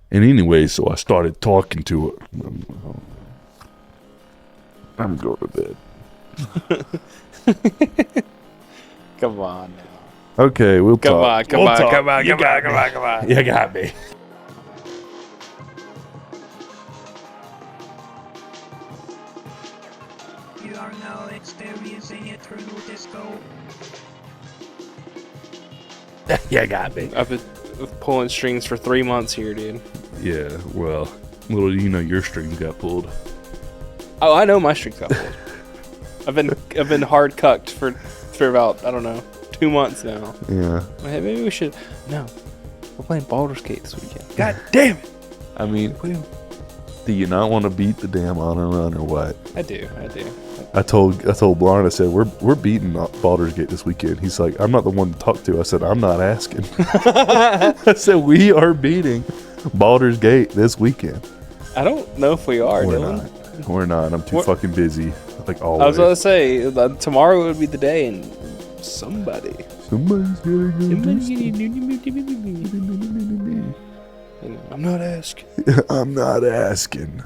And anyway, so I started talking to her. I'm going to bed. Come on now. Okay, we'll talk. Come on. You got me. You are now experiencing EternalDisco. You got me. I've been pulling strings for 3 months here, dude. Yeah, well, little do you know your strings got pulled. Oh, I know my strings got pulled. I've been hard cucked for about, I don't know, 2 months now. Yeah. Hey, maybe we should. No, we're playing Baldurs Gate this weekend. God damn it! I mean, do you not want to beat the damn honor run or what? I do. I told Blarn, I said, we're beating Baldurs Gate this weekend. He's like, I'm not the one to talk to. I said, I'm not asking. I said, we are beating Baldurs Gate this weekend. I don't know if we are, Dylan. We're not. I'm too fucking busy. Like always. I was going to say, tomorrow would be the day, and somebody's gonna I'm not asking. I'm not asking.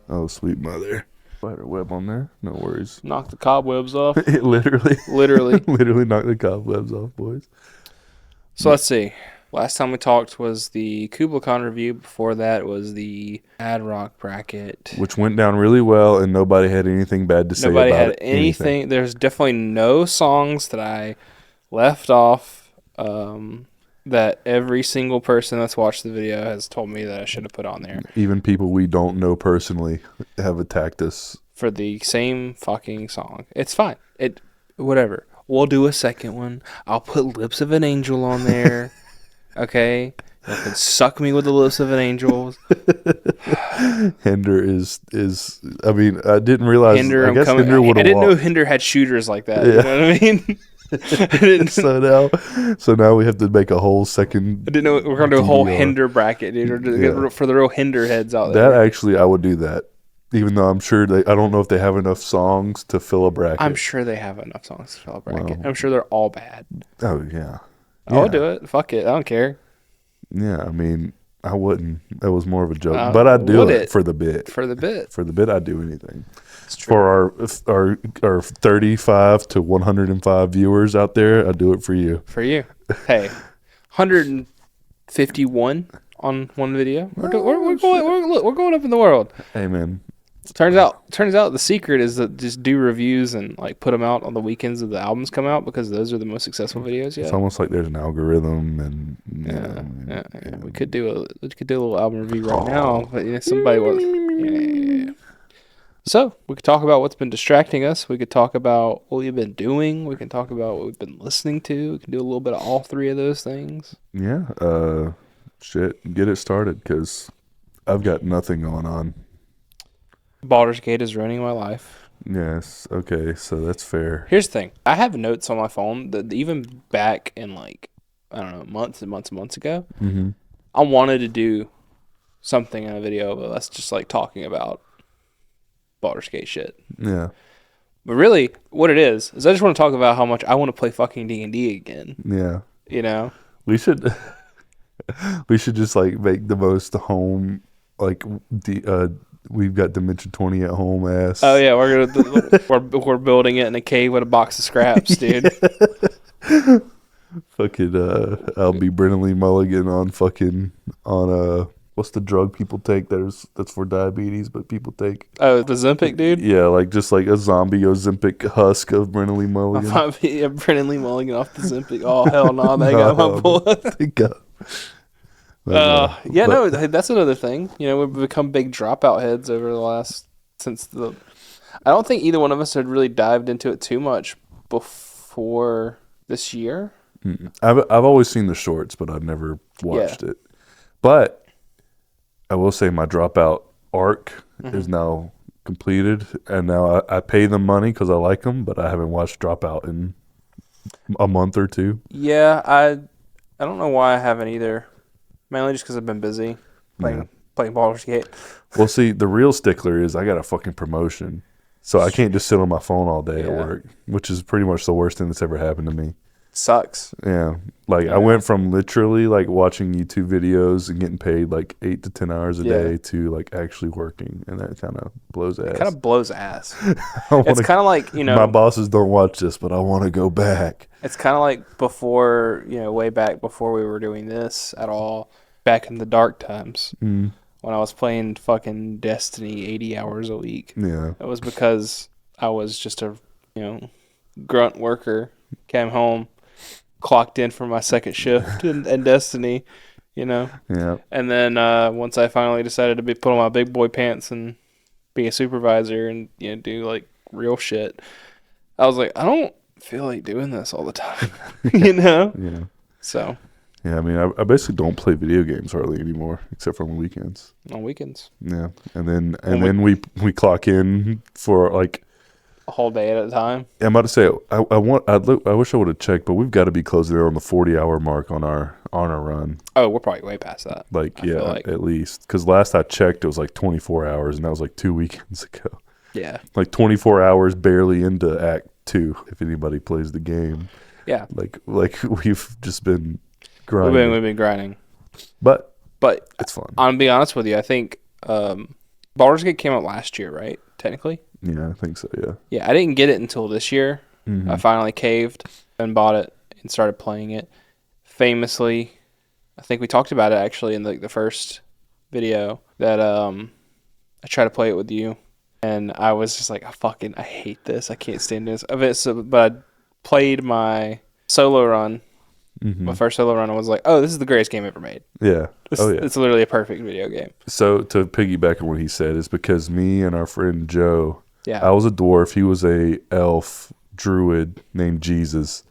Oh, sweet mother. Spider web on there? No worries. Knock the cobwebs off. It literally knocked the cobwebs off, boys. So let's see. Last time we talked was the Kubla Khan review. Before that was the Ad Rock bracket, which went down really well, and nobody had anything bad to say about it. Nobody had anything. There's definitely no songs that I left off that every single person that's watched the video has told me that I should have put on there. Even people we don't know personally have attacked us for the same fucking song. It's fine. Whatever. We'll do a second one. I'll put Lips of an Angel on there. Okay? You can suck me with the lips of an angel. Hinder is I mean, I didn't realize Hinder, I guess Hinder would have I didn't know Hinder had shooters like that. Yeah. You know what I mean? So now we have to make a whole second. I didn't know we're gonna do a whole Hinder bracket, dude, for the real Hinder heads out there. That actually, I would do that, even though I'm sure I don't know if they have enough songs to fill a bracket. I'm sure they have enough songs to fill a bracket. Well, I'm sure they're all bad. Oh yeah, I'll do it. Fuck it, I don't care. Yeah, I mean, I wouldn't. That was more of a joke, but I'd do it for the bit. For the bit. For the bit, I'd do anything. For our 35 to 105 viewers out there, I'd do it for you. For you. Hey, 151 on one video. We're going up in the world. Hey, man. Turns out the secret is to just do reviews and like put them out on the weekends of the albums come out, because those are the most successful videos yet. It's almost like there's an algorithm, and yeah. We could do a little album review right now, but somebody was. Yeah. So we could talk about what's been distracting us. We could talk about what we've been doing. We can talk about what we've been listening to. We can do a little bit of all three of those things. Yeah. Get it started, because I've got nothing going on. Baldurs Gate is ruining my life. Yes. Okay. So that's fair. Here's the thing. I have notes on my phone that even back in like, I don't know, months and months ago, I wanted to do something in a video of us just like talking about Baldurs Gate shit. Yeah. But really, what it is I just want to talk about how much I want to play fucking D&D again. Yeah. You know? We should just like make the most home, like we've got Dimension 20 at home ass. Oh yeah, we're building it in a cave with a box of scraps, dude. Fucking I'll be Brennan Lee Mulligan on what's the drug people take that's for diabetes but people take? Oh, the Ozempic, dude? Yeah, like just like a zombie Ozempic husk of Brennan Lee Mulligan. I might be Brennan Lee Mulligan off the Ozempic. Oh hell no, they got my boy. They got. No, that's another thing. You know, we've become big dropout heads over the I don't think either one of us had really dived into it too much before this year. I've always seen the shorts, but I've never watched it. But I will say my dropout arc is now completed, and now I pay them money because I like them, but I haven't watched Dropout in a month or two. Yeah, I don't know why I haven't either. Mainly just because I've been busy playing Baldur's Gate. Well, see, the real stickler is I got a fucking promotion, so I can't just sit on my phone all day at work, which is pretty much the worst thing that's ever happened to me. sucks. Yeah. Like I went from literally like watching YouTube videos and getting paid like 8 to 10 hours a day to like actually working, and that kind of blows ass. It kind of blows ass. It's kind of like, you know, my bosses don't watch this, but I want to go back. It's kind of like before, you know, way back before we were doing this at all, back in the dark times when I was playing fucking Destiny 80 hours a week. Yeah. It was because I was just a, you know, grunt worker, came home, clocked in for my second shift in Destiny, you know. Yeah. And then once I finally decided to put on my big boy pants and be a supervisor and, you know, do like real shit, I was like, I don't feel like doing this all the time, you know. Yeah. So. Yeah, I mean, I basically don't play video games hardly anymore, except for on the weekends. On weekends. Yeah, and then we clock in for like a whole day at a time. I'm about to say I wish I would have checked, but we've got to be closing in on the 40-hour mark on our run. Oh, we're probably way past that. Like at least because last I checked it was like 24 hours, and that was like 2 weekends ago. Yeah, like 24 hours barely into Act 2. If anybody plays the game, yeah, like we've just been grinding. We've been grinding, but it's fun. I'm be honest with you. I think Baldurs Gate came out last year, right? Technically. Yeah, I think so. Yeah. Yeah, I didn't get it until this year. Mm-hmm. I finally caved and bought it and started playing it. Famously, I think we talked about it actually in the first video that I tried to play it with you, and I was just like, I hate this. I can't stand this. But I played my solo run. Mm-hmm. My first solo run, I was like, oh, this is the greatest game ever made. Yeah. It's literally a perfect video game. So to piggyback on what he said is because me and our friend Joe, yeah, I was a dwarf. He was a elf druid named Jesus.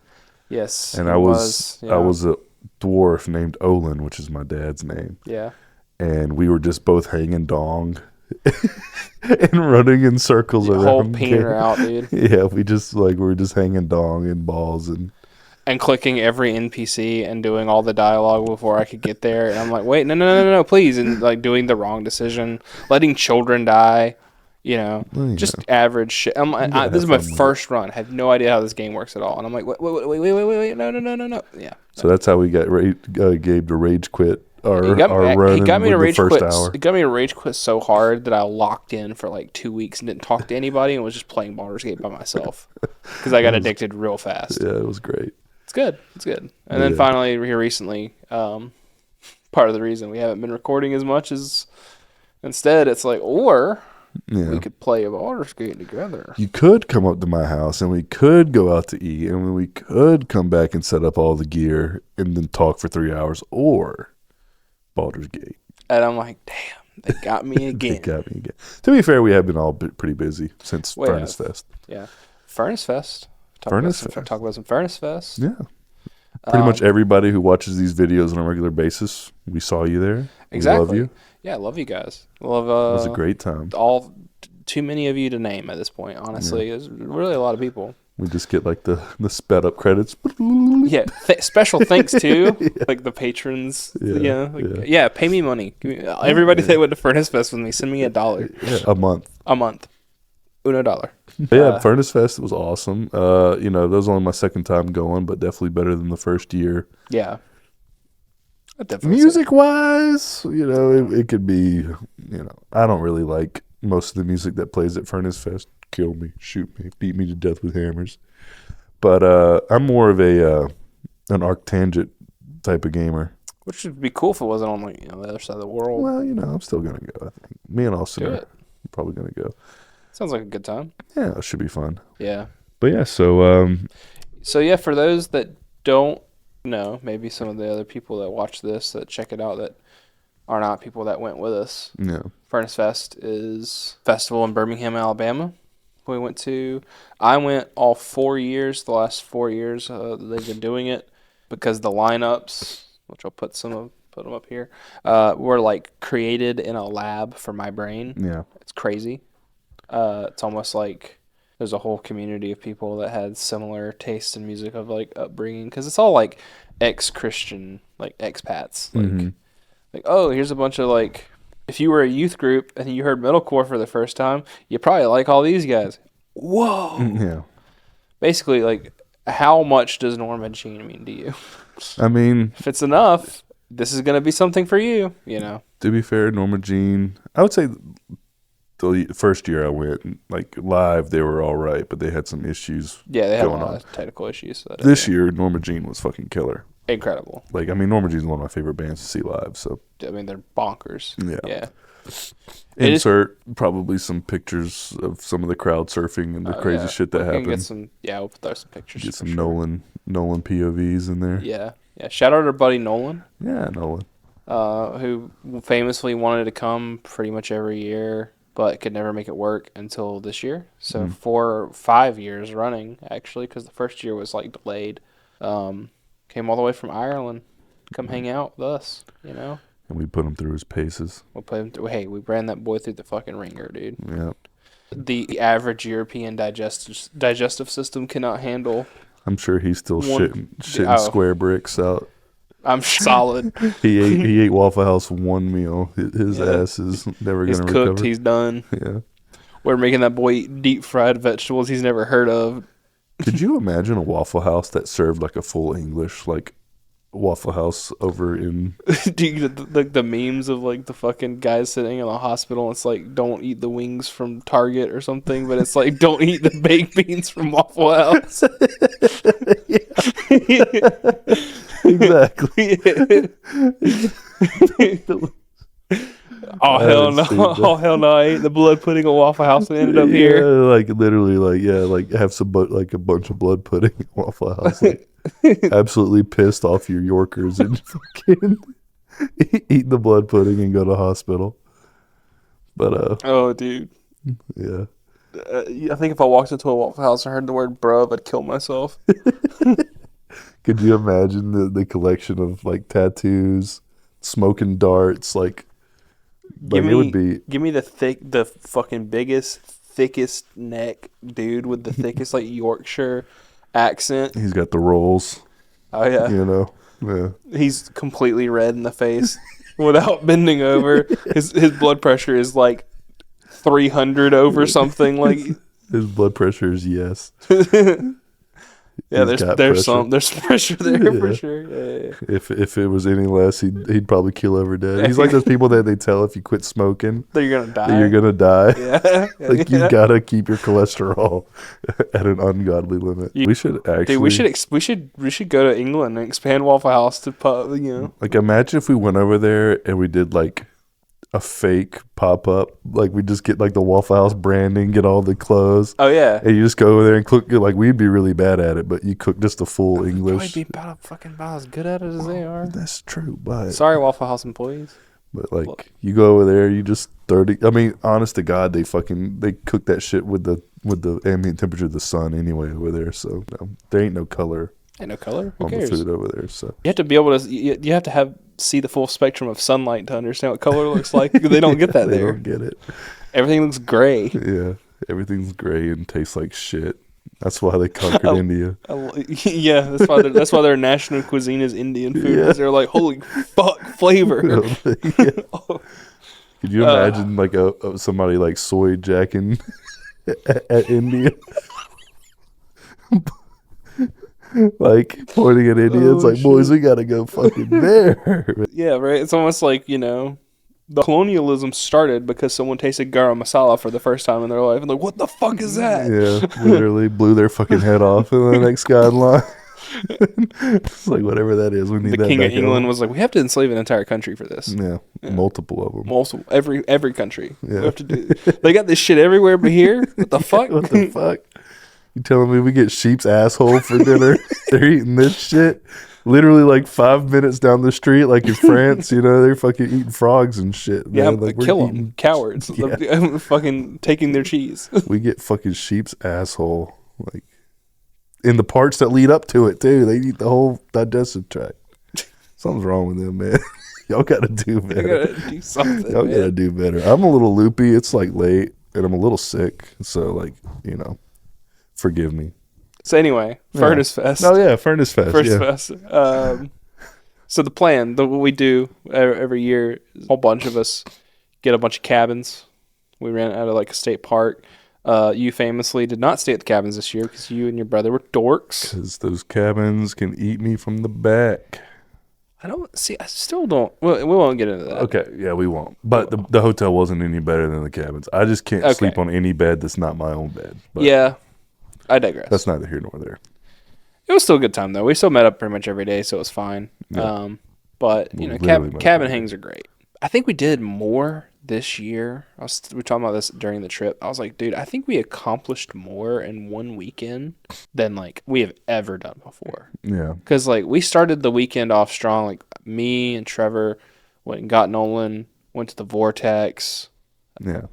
Yes. And I was a dwarf named Olin, which is my dad's name. Yeah. And we were just both hanging dong and running in circles around. Whole peener out, dude. Yeah, we were just hanging dong in balls and clicking every NPC and doing all the dialogue before I could get there. And I'm like, wait, no, please. And like doing the wrong decision, letting children die, you know, just average shit. This is my first run. I have no idea how this game works at all. And I'm like, wait, no. Yeah. So that's how we got Gabe to rage quit our run. He got me to rage quit. Hour. He got me to rage quit so hard that I locked in for like 2 weeks and didn't talk to anybody and was just playing Baldurs Gate by myself because I got addicted real fast. Yeah, it was great. It's good. And then finally, here recently, part of the reason we haven't been recording as much is instead it's like, we could play a Baldur's Gate together. You could come up to my house and we could go out to eat and we could come back and set up all the gear and then talk for 3 hours, or Baldur's Gate. And I'm like, damn, they got me again. To be fair, we have been all pretty busy since Furnace Fest. Yeah. Furnace Fest. Talk about some Furnace Fest. Yeah. Pretty much everybody who watches these videos on a regular basis, we saw you there. Exactly. We love you. Yeah, I love you guys. It was a great time. Too many of you to name at this point, honestly. There's really a lot of people. We just get like the sped up credits. Yeah, special thanks to like the patrons. Pay me money. Everybody that went to Furnace Fest with me, send me $1. Yeah, a month. $1. Yeah, Furnace Fest was awesome. That was only my second time going, but definitely better than the first year. Yeah. Music wise, it could be, I don't really like most of the music that plays at Furnace Fest. Kill me, shoot me, beat me to death with hammers. But I'm more of an Arctangent type of gamer. Which would be cool if it wasn't on the other side of the world. Well, I'm still going to go, I think. Me and Austin are probably going to go. Sounds like a good time. Yeah, it should be fun. Yeah. But yeah, so... for those that don't know, maybe some of the other people that watch this, that check it out, that are not people that went with us. Yeah. Furnace Fest is a festival in Birmingham, Alabama. We went to... I went all 4 years, the last 4 years they've been doing it, because the lineups, which I'll put them up here, were like created in a lab for my brain. Yeah. It's crazy. It's almost like there's a whole community of people that had similar tastes in music of like upbringing, because it's all like ex-Christian, like expats. Like, oh, here's a bunch of like, if you were a youth group and you heard metalcore for the first time, you probably like all these guys. Whoa. Yeah. Basically, like how much does Norma Jean mean to you? I mean, If it's enough, this is going to be something for you, you know. to be fair, Norma Jean, I would say the first year I went, like live, they were all right, but they had some issues. Yeah, they had a going lot on. of technical issues. This year, Norma Jean was fucking killer. Incredible. Like, I mean, Norma Jean's one of my favorite bands to see live. So I mean, they're bonkers. Yeah. Insert probably some pictures of some of the crowd surfing and the crazy shit that happened. We'll throw some pictures. Get some Nolan POVs in there. Yeah. Shout out to our buddy Nolan. Yeah, Nolan. Who famously wanted to come pretty much every year, but could never make it work until this year. So 4 or 5 years running, actually, because the first year was like delayed. Came all the way from Ireland, come hang out with us, you know. And we put him through his paces. We put him through. Hey, we ran that boy through the fucking ringer, dude. Yeah. The average European digestive system cannot handle. I'm sure he's still shitting square bricks out. I'm solid. He ate Waffle House one meal. His ass is never gonna recover. He's cooked. He's done. Yeah. We're making that boy eat deep fried vegetables he's never heard of. Could you imagine a Waffle House that served like a full English, like Waffle House over in? Do you get the memes of like the fucking guys sitting in the hospital? And it's like, don't eat the wings from Target or something, but it's like, don't eat the baked beans from Waffle House. Exactly. Oh hell no! Oh hell no! I ate the blood pudding at Waffle House and ended up here. Like literally, like have some like a bunch of blood pudding at Waffle House. Like, absolutely pissed off your Yorkers and fucking eat the blood pudding and go to hospital. But oh dude, yeah. I think if I walked into a Waffle House and heard the word "bruv," I'd kill myself. Could you imagine the collection of like tattoos, smoking darts, like it would be. Give me the fucking biggest, thickest neck dude with the thickest like Yorkshire accent. He's got the rolls. Oh yeah, you know, yeah. He's completely red in the face without bending over. His blood pressure is like 300 over something. Like his blood pressure is yes. Yeah, there's pressure there for sure. Yeah. If it was any less, he'd probably kill over dead. He's like those people that they tell if you quit smoking that you're gonna die. That you're gonna die. Yeah, like you gotta keep your cholesterol at an ungodly limit. We should actually. Dude, we should go to England and expand Waffle House to pub. You know, like imagine if we went over there and we did like a fake pop up, like we just get like the Waffle House branding, get all the clothes. Oh yeah, and you just go over there and cook. Like we'd be really bad at it, but you cook just the full English. We'd be about as good at it as they are. That's true, but sorry, Waffle House employees. But like you go over there, you just 30. I mean, honest to God, they cook that shit with the ambient temperature of the sun anyway over there. So no, there ain't no color. Ain't no color. Who on cares? The food over there. So you have to be able to. You have to see the full spectrum of sunlight to understand what color looks like. They don't get that they there. Don't get it. Everything looks gray. Yeah, everything's gray and tastes like shit. That's why they conquered India. Yeah, that's why their national cuisine is Indian food. Yeah. They're like, holy fuck, flavor. Yeah. Could you imagine like somebody like soy jacking at India? Like pointing at India, it's like, shit. Boys, we gotta go fucking there. Yeah, right. It's almost like, you know, the colonialism started because someone tasted garam masala for the first time in their life and like, what the fuck is that? Yeah, literally blew their fucking head off and the next guy in line. It's like whatever that is. We need the that. King of England was like, we have to enslave an entire country for this. Yeah. Multiple of them. Multiple, every country. Yeah. We have to do. They got this shit everywhere but here. What the fuck? What the fuck? You telling me we get sheep's asshole for dinner? They're eating this shit literally like 5 minutes down the street, like in France. You know, they're fucking eating frogs and shit. Yeah, like kill them, cowards. Yeah. Fucking taking their cheese. We get fucking sheep's asshole, like in the parts that lead up to it too. They eat the whole digestive tract. Something's wrong with them, man. Y'all gotta do better. You gotta do something. Y'all gotta do better. I'm a little loopy. It's like late, and I'm a little sick. So like, you know. Forgive me. So anyway, Furnace Fest. Oh yeah, Furnace Fest. Fest. So the plan, what we do every year, a whole bunch of us get a bunch of cabins. We rent out of like a state park. You famously did not stay at the cabins this year because you and your brother were dorks. Because those cabins can eat me from the back. I still don't. Well, we won't get into that. Okay, yeah, we won't. But the hotel wasn't any better than the cabins. I just can't sleep on any bed that's not my own bed. But yeah, I digress. That's neither here nor there. It was still a good time, though. We still met up pretty much every day, so it was fine. Yeah. But, cabin hangs are great. I think we did more this year. We were talking about this during the trip. I was like, dude, I think we accomplished more in one weekend than, we have ever done before. Yeah. Because, we started the weekend off strong. Me and Trevor went and got Nolan, went to the Vortex. Yeah.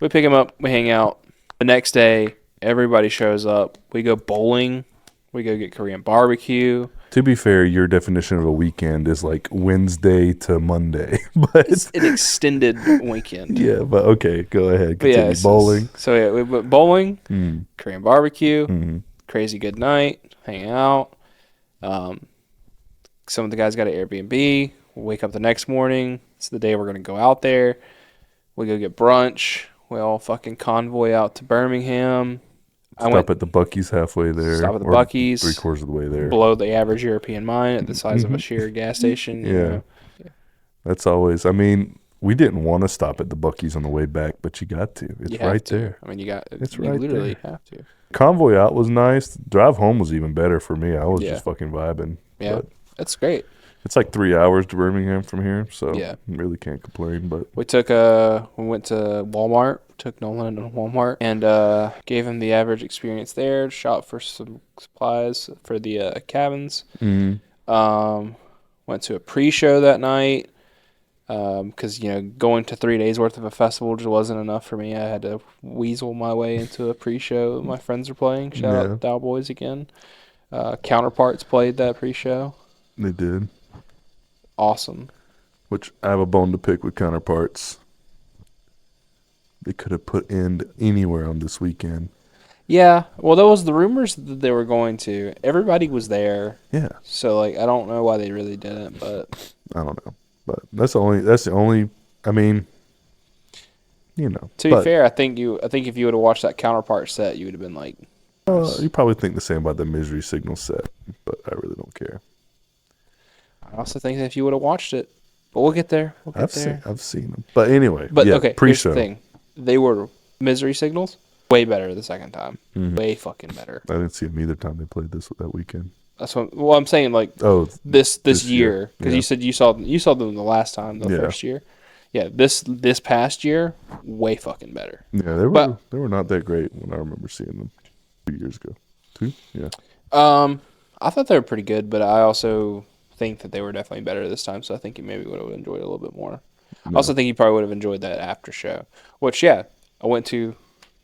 We pick him up. We hang out. The next day, everybody shows up. We go bowling. We go get Korean barbecue. To be fair, your definition of a weekend is Wednesday to Monday. But it's an extended weekend. Yeah, but okay, go ahead. Continue. Bowling. We went bowling, Korean barbecue, crazy good night, hanging out. Some of the guys got an Airbnb. We wake up the next morning. It's the day we're going to go out there. We go get brunch. We all fucking convoy out to Birmingham. Stop at the Buc-ee's halfway there. Stop at the Buc-ee's. 3/4 of the way there. Below the average European mine at the size of a sheer gas station. Yeah. That's always, we didn't want to stop at the Buc-ee's on the way back, but you got to. It's right there. It's right literally there. Have to. Convoy out was nice. Drive home was even better for me. I was just fucking vibing. Yeah. That's great. It's 3 hours to Birmingham from here, so yeah, really can't complain. But we went to Walmart, took Nolan to Walmart, and gave him the average experience there. Shop for some supplies for the cabins. Mm-hmm. Went to a pre-show that night because going to 3 days worth of a festival just wasn't enough for me. I had to weasel my way into a pre-show that my friends were playing. Shout out to Dow Boys again. Counterparts played that pre-show. They did. Awesome. Which I have a bone to pick with Counterparts. They could have put end anywhere on this weekend. Yeah. Well, that was the rumors that they were going to. Everybody was there. Yeah. So I don't know why they really didn't, but I don't know. But that's the only To be fair, I think if you would have watched that Counterpart set, you would have been like, you probably think the same about the Misery Signal set, but I really don't care. I also think that if you would have watched it, but we'll get there. I've seen them. But anyway, okay, pre-show. Here's the thing. They were Misery Signals way better the second time. Mm-hmm. Way fucking better. I didn't see them either time they played that weekend. That's what I'm saying. This year, because you said you saw them the last time, first year. Yeah, this past year, way fucking better. Yeah, they were not that great when I remember seeing them 2 years ago. 2? Yeah. I thought they were pretty good, but I also think that they were definitely better this time, so I think you maybe would have enjoyed it a little bit more. No. I also think you probably would have enjoyed that after show, which, I went to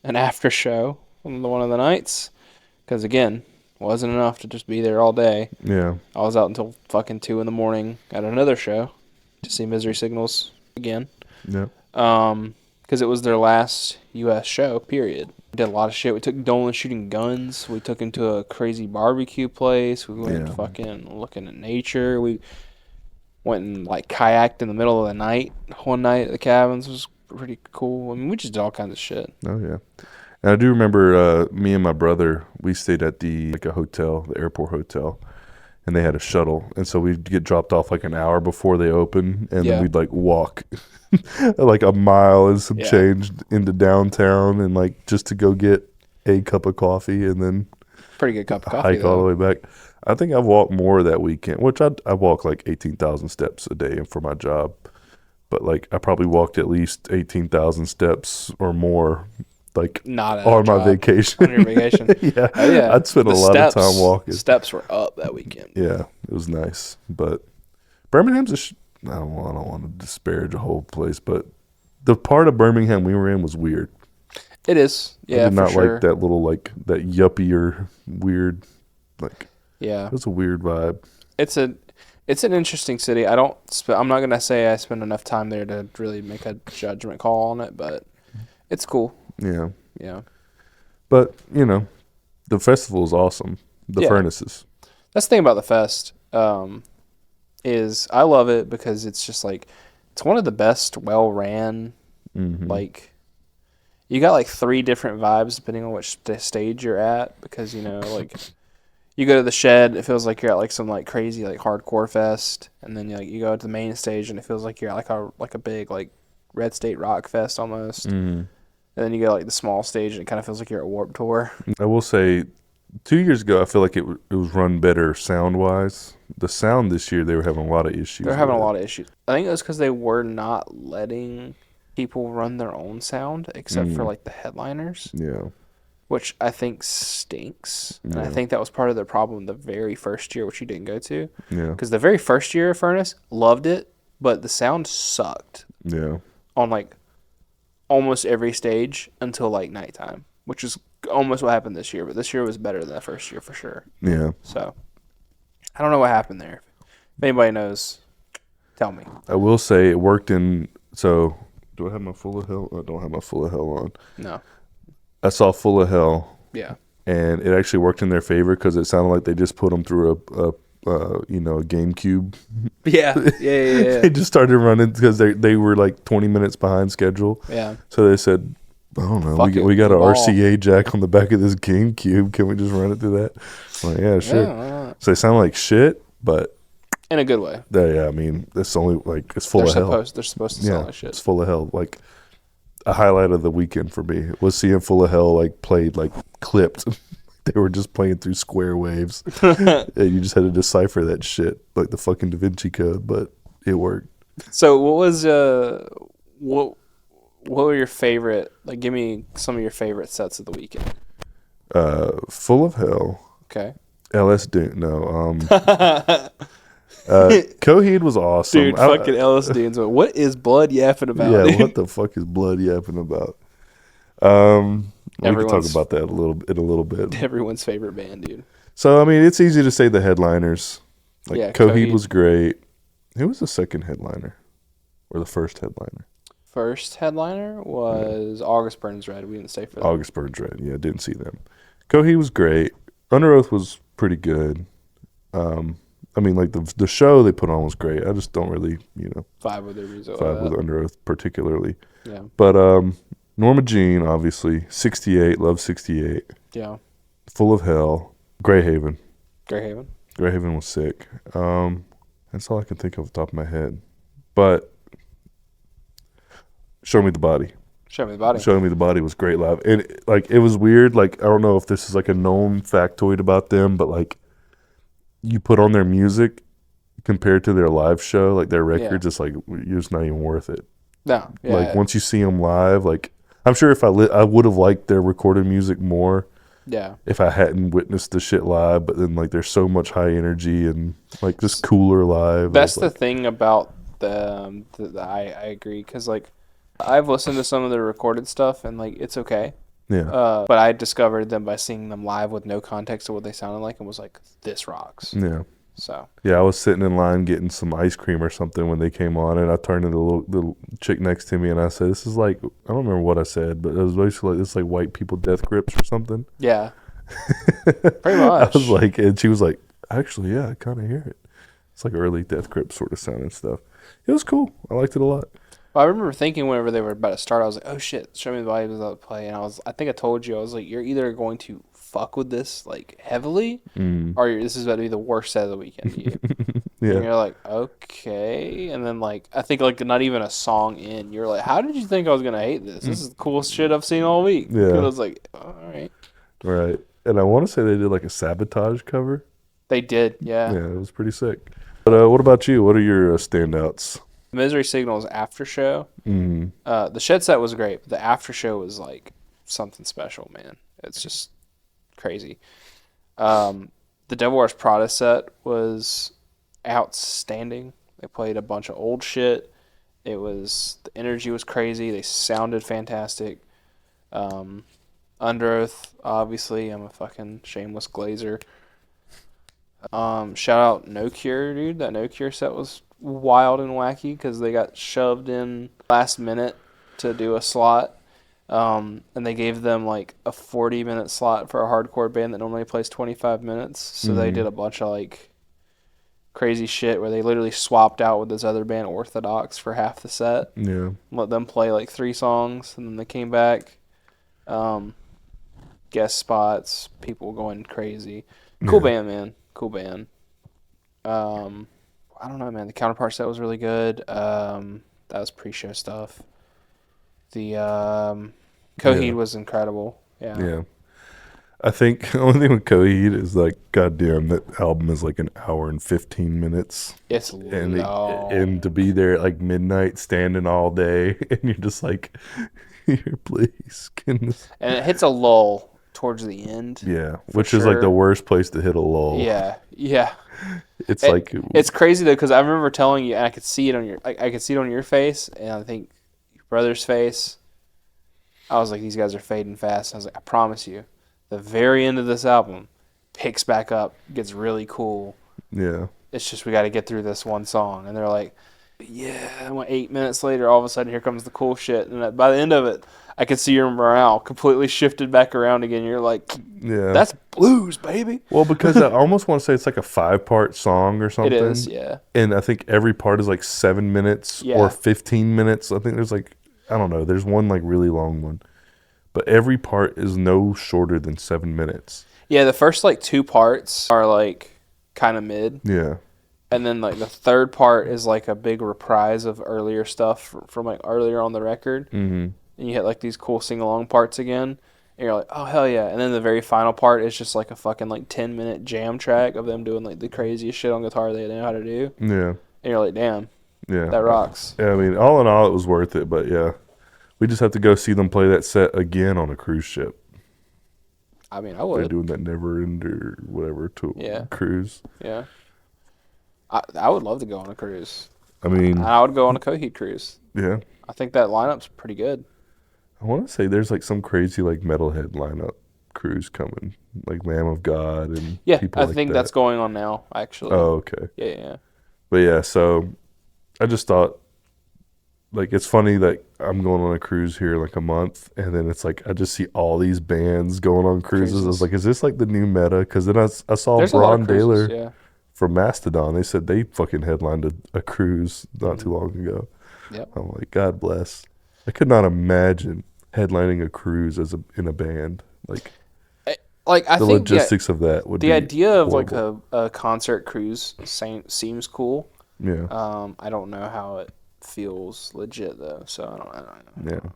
an after show on one of the nights, because, again, wasn't enough to just be there all day. Yeah. I was out until fucking 2 a.m. at another show to see Misery Signals again. Yeah. Because it was their last U.S. show, period. We did a lot of shit. We took Dolan shooting guns. We took him to a crazy barbecue place. We went fucking looking at nature. We went and kayaked in the middle of the night one night at the cabins. It was pretty cool. We just did all kinds of shit. Oh, yeah. And I do remember me and my brother, we stayed at a hotel, the airport hotel, and they had a shuttle. And so we'd get dropped off an hour before they opened, and then we'd walk a mile and some change into downtown and just to go get a cup of coffee and then pretty good cup of coffee, hike all the way back. I think I've walked more that weekend, which I walk 18,000 steps a day for my job. But I probably walked at least 18,000 steps or more not on my vacation. On your vacation. Yeah. Oh, yeah. I'd spend a lot of time walking. Steps were up that weekend. Yeah, it was nice. But Birmingham's I don't want to disparage a whole place, but the part of Birmingham we were in was weird. It is. Yeah, I did not like that little that yuppier weird yeah. It was a weird vibe. It's an interesting city. I'm not gonna say I spend enough time there to really make a judgment call on it, but it's cool. Yeah. Yeah. But, the festival is awesome. The furnaces. That's the thing about the fest, is I love it because it's just it's one of the best well-ran, you got like 3 different vibes depending on which stage you're at, because like you go to the Shed, it feels like you're at like some like crazy like hardcore fest, and then you go to the main stage and it feels like you're at like a big like Red State Rock Fest almost. And then you go like the small stage and it kind of feels like you're at Warped Tour. I will say 2 years ago I feel like it was run better sound wise. The sound this year they were having a lot of issues. They're having a lot of issues. I think it was because they were not letting people run their own sound except for like the headliners. Yeah. Which I think stinks. And I think that was part of the problem the very first year, which you didn't go to. Yeah. Because the very first year of Furnace, loved it, but the sound sucked. Yeah. On like almost every stage until like nighttime, which is almost what happened this year. But this year was better than that first year for sure. Yeah. So I don't know what happened there. If anybody knows, tell me. I will say it worked in. So do I have my Full of Hell? I don't have my Full of Hell on. No. I saw Full of Hell. Yeah. And it actually worked in their favor because it sounded like they just put them through a GameCube. Yeah. They just started running because they were like 20 minutes behind schedule. Yeah. So they said, I don't know, we got an RCA jack on the back of this GameCube. Can we just run it through that? I'm like, yeah, sure. Yeah, so they sound like shit, but in a good way. I mean, it's only like it's full of hell. They're supposed to sound like shit. It's full of hell. Like a highlight of the weekend for me was seeing Full of Hell like played like clipped. They were just playing through square waves, and you just had to decipher that shit like the fucking Da Vinci Code, but it worked. So what was what were your favorite? Like, give me some of your favorite sets of the weekend. Full of Hell. Okay. LSD. No. Coheed was awesome. Dude, fucking LSD. What is Blood yapping about? Yeah, dude? what the fuck is Blood yapping about? We can talk about that in a little bit. Everyone's favorite band, dude. So I mean, it's easy to say the headliners. Like Yeah, Coheed was great. Who was the second headliner, or the first headliner? First headliner was August Burns Red. We didn't stay for that. August Burns Red. Yeah, didn't see them. Coheed was great. Under Oath was pretty good. I mean, like the show they put on was great. I just don't really, vibe with their music. Vibe with Under Oath particularly. Yeah. But Norma Jean, obviously, 68, love 68. Yeah. Full of Hell, Greyhaven. Greyhaven was sick. That's all I can think of off the top of my head. But Show Me the Body. Show Me the Body was great live. And like it was weird. Like I don't know if this is like a known factoid about them, but like you put on their music compared to their live show, like their records, it's like you're just not even worth it. No. Yeah, like once you see them live, like I'm sure if I would have liked their recorded music more. Yeah. If I hadn't witnessed the shit live, but then like there's so much high energy and like just cooler live. That's the thing about I agree, because like I've listened to some of their recorded stuff and like it's okay. Yeah. But I discovered them by seeing them live with no context of what they sounded like and was like, this rocks. Yeah. So. Yeah, I was sitting in line getting some ice cream or something when they came on, and I turned to the little chick next to me and I said, "This is like," I don't remember what I said, but it was basically like, "This is like white people death grips or something." Yeah. Pretty much. I was like, and she was like, "Actually, yeah, I kind of hear it. It's like early Death Grip sort of sound and stuff." It was cool. I liked it a lot. Well, I remember thinking whenever they were about to start, I was like, "Oh shit, Show Me the Body was about to play," and I think I told you, I was like, "You're either going to fuck with this like heavily, or this is about to be the worst set of the weekend to you." Yeah. And you're like, okay, and then like I think like not even a song in, you're like, "How did you think I was gonna hate this? This is the coolest shit I've seen all week." Yeah. And I was like, all right. Right. And I want to say they did like a Sabotage cover. They did, yeah. Yeah, it was pretty sick. But what about you? What are your standouts? Misery Signal's after show. Mm. The Shed set was great, but the after show was like something special, man. It's just crazy. The Devil Wears Prada set was outstanding. They played a bunch of old shit. The energy was crazy. They sounded fantastic. Under Oath, obviously, I'm a fucking shameless glazer. Shout out No Cure, dude. That No Cure set was wild and wacky because they got shoved in last minute to do a slot. And they gave them like a 40-minute slot for a hardcore band that normally plays 25 minutes. So they did a bunch of like crazy shit where they literally swapped out with this other band, Orthodox, for half the set. Yeah. Let them play like 3 songs, and then they came back. Guest spots, people going crazy. Cool Yeah. band, man. Cool band. I don't know, man. The Counterpart set was really good. That was pre-show stuff. The Coheed was incredible. Yeah. Yeah. I think the only thing with Coheed is like, goddamn, that album is like an hour and 15 minutes. It's long. And to be there at like midnight, standing all day, and you're just like, here, please. And it hits a lull towards the end. Yeah, which is like the worst place to hit a lull. Yeah. It's crazy though, because I remember telling you, and I could see it on your face, and I think your brother's face. I was like, these guys are fading fast. I was like, I promise you, the very end of this album picks back up, gets really cool. Yeah. It's just we got to get through this one song, and they're like, yeah. And 8 minutes later, all of a sudden, here comes the cool shit, and by the end of it, I could see your morale completely shifted back around again. You're like, yeah, that's blues, baby. Well, because I almost want to say it's like a 5-part song or something. It is, yeah. And I think every part is like 7 minutes or 15 minutes. I think there's like, I don't know, there's one like really long one. But every part is no shorter than 7 minutes. Yeah, the first like 2 parts are like kind of mid. Yeah. And then like the third part is like a big reprise of earlier stuff from like earlier on the record. Mm-hmm. And you hit like these cool sing-along parts again. And you're like, oh, hell yeah. And then the very final part is just like a fucking like 10-minute jam track of them doing like the craziest shit on guitar they know how to do. Yeah. And you're like, damn. Yeah. That rocks. Yeah, I mean, all in all, it was worth it. But yeah, we just have to go see them play that set again on a cruise ship. I mean, I would. They're doing that Never End or whatever cruise. Yeah. I would love to go on a cruise. I mean, I would go on a Coheed cruise. Yeah. I think that lineup's pretty good. I want to say there's like some crazy like metalhead lineup cruise coming, like Lamb of God and people like that. I think that's going on now, actually. Oh, okay. Yeah. But yeah, so I just thought, like, it's funny that I'm going on a cruise here in like a month, and then it's like I just see all these bands going on cruises. I was like, is this like the new meta? Because then I saw Braun Daler from Mastodon. They said they fucking headlined a cruise not too long ago. Yep. I'm like, God bless. I could not imagine headlining a cruise in a band. I think logistics of that would be the idea of horrible. like a concert cruise seems cool. Yeah. I don't know how it feels legit though, so I don't know.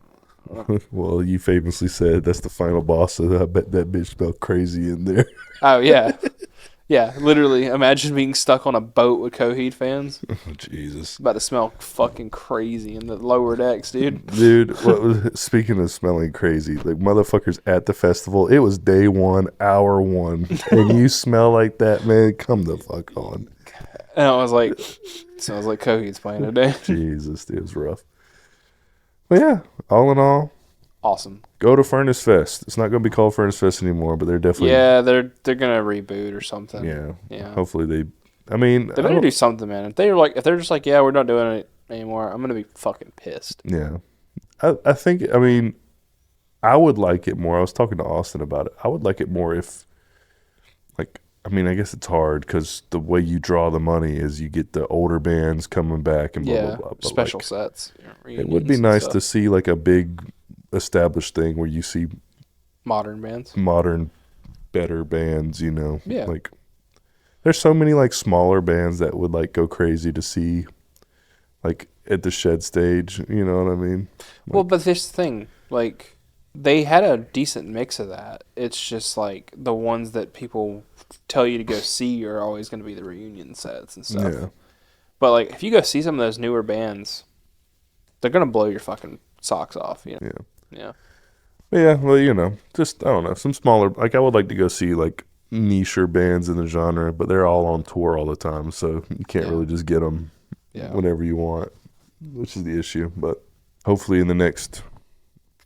Yeah. Well, you famously said that's the final boss, so I bet that bitch smelled crazy in there. Oh yeah. Yeah, literally. Imagine being stuck on a boat with Coheed fans. Oh, Jesus. About to smell fucking crazy in the lower decks, dude. Dude, speaking of smelling crazy, like motherfuckers at the festival, it was day 1, hour 1, and you smell like that, man, come the fuck on. And I was like, sounds like Coheed's playing today. Jesus, dude, it was rough. But yeah, all in all, awesome. Go to Furnace Fest. It's not going to be called Furnace Fest anymore, but they're definitely... Yeah, they're going to reboot or something. Yeah. Hopefully they... I mean... They better do something, man. If they're just like, yeah, we're not doing it anymore, I'm going to be fucking pissed. Yeah. I think, I mean, I would like it more. I was talking to Austin about it. I would like it more if, like, I mean, I guess it's hard because the way you draw the money is you get the older bands coming back and blah, blah, blah. But special sets. It would be nice to see, like, a big... established thing where you see modern bands, better bands, you know. Yeah. Like there's so many like smaller bands that would like go crazy to see like at the Shed stage, you know what I mean? Well, but this thing, like they had a decent mix of that. It's just like the ones that people tell you to go see are always going to be the reunion sets and stuff. Yeah. But like if you go see some of those newer bands, they're going to blow your fucking socks off, you know. Yeah, well, you know, just I don't know, some smaller, like I would like to go see like nicher bands in the genre, but they're all on tour all the time, so you can't really just get them whenever you want, which is the issue. But hopefully in the next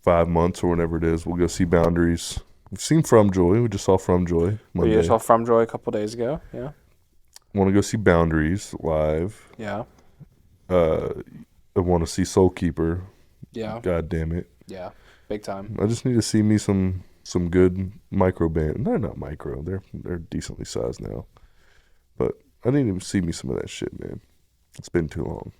5 months or whenever it is, we'll go see Boundaries. We've seen From Joy. We just saw From Joy Monday. We just saw From Joy a couple days ago. Yeah. Want to go see Boundaries live. Yeah. I want to see Soul Keeper. Yeah. God damn it. Yeah. Big time. I just need to see me some good micro band. They're not micro. They're decently sized now. But I need to see me some of that shit, man. It's been too long.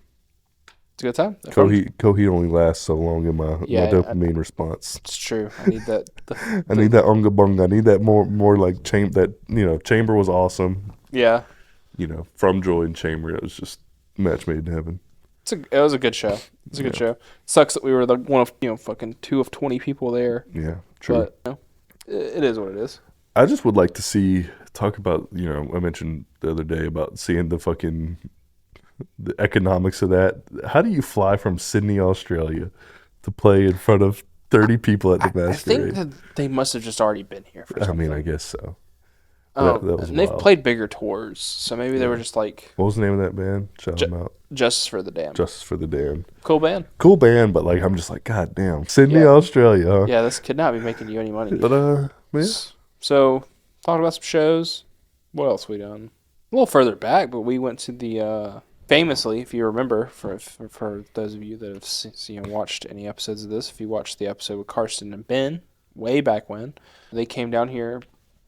It's a good time. Coheed only lasts so long in my dopamine response. It's true. I need that. I need that unga bunga. I need that more like Chamber was awesome. Yeah. From Joy and Chamber, it was just match made in heaven. It was a good show. It's a good show. Sucks that we were the one of fucking 2 of 20 people there. Yeah, true. But it is what it is. I just would like to talk about, I mentioned the other day about seeing the economics of that. How do you fly from Sydney, Australia to play in front of 30 people at the Masquerade? I think that they must have just already been here for something. I guess so. That was and they've played bigger tours, so maybe they were just like... What was the name of that band? Shout them out. Justice for the Damned. Justice for the Damned. Cool band, but like I'm just like, God damn, Sydney, Australia, huh? Yeah, this could not be making you any money. But man. So, talking about some shows. What else we done? A little further back, but we went to the famously, if you remember, for those of you that have watched any episodes of this, if you watched the episode with Karsten and Ben way back when, they came down here